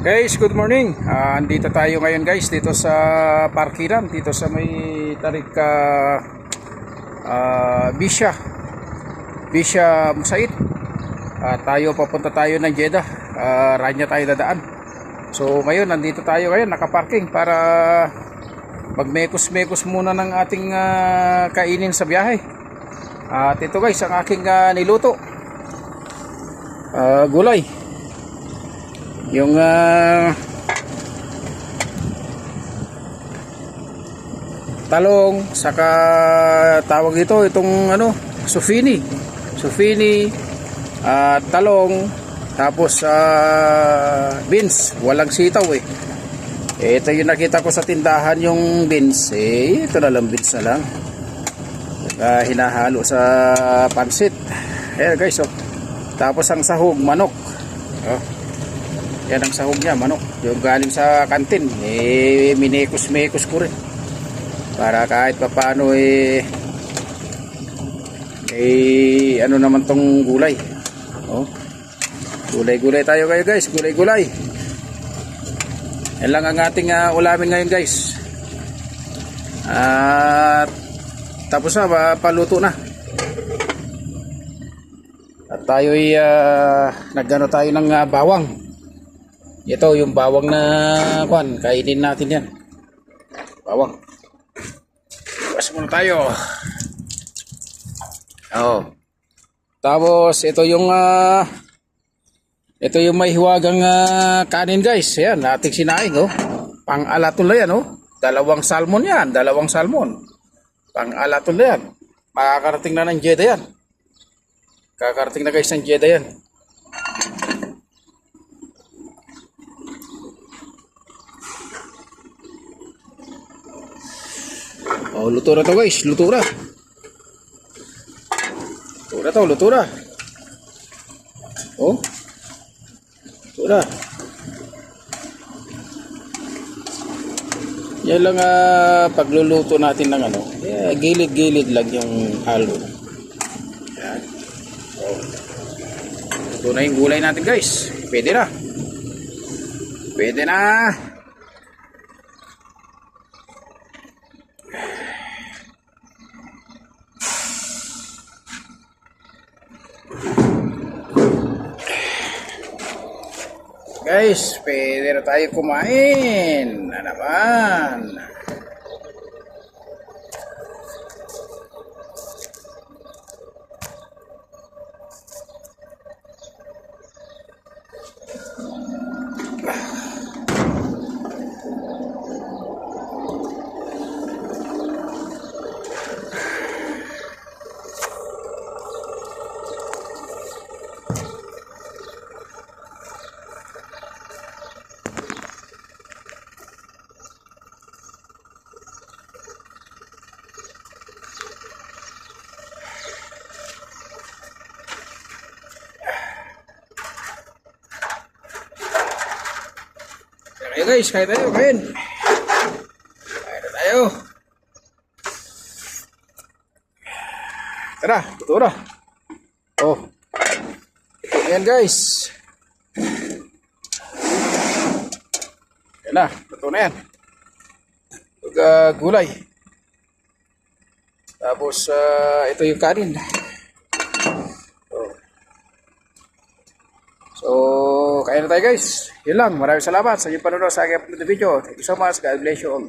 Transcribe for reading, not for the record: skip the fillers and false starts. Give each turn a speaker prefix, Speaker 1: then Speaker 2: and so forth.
Speaker 1: Guys, good morning. Andito tayo ngayon guys dito sa parkiran, dito sa may tarik Bisha Musaid. Papunta tayo ng Jeddah. Ranya tayo dadaan. So ngayon nandito tayo ngayon nakaparking para magmekos-mekos muna ng ating kainin sa biyahe. At ito guys ang aking niluto. Gulay. Yung talong, saka tawag dito itong sufini, talong, tapos beans, walang sitaw ito yung nakita ko sa tindahan, yung beans ito na lang, beans na lang hinahalo sa pansit. Ayan guys, tapos ang sahog, manok. Yan ang sahog niya, manok. Yung galing sa kantin. Minekos-mekos ko rin. Para kahit papaano ano naman tong gulay. Gulay-gulay tayo kayo guys. Gulay-gulay. Yan lang ang ating ulamin ngayon guys. At tapos na, paluto na. At tayo nagano tayo ng bawang. Ito yung bawang na kainin natin yan. Bawang. Bukas muna tayo. Tapos ito yung may hiwagang kanin guys. Ayan, ating sinaing Pang-alatul na yan Dalawang salmon yan, Pang-alatul na yan. Makakarating na ng Jeddah yan. Kakarating na guys ng Jeddah yan. Luto na to guys, luto na. Luto na. Luto na. Yan lang pagluluto natin ng gilid-gilid lang yung halo. Yan. Luto na yung gulay natin guys. Pwede na. Guys, pwede na tayo kumain na naman. Ayo guys, kain tayo. Kain tayo. Tara, luto na. Ayan guys. Ayan na, luto na yan. Gulay. Tapos ito yung kanin. So, kain na tayo guys. Yun lang. Maraming salamat sa inyong panonood sa aking upload na video. Thank you so much. God bless you all.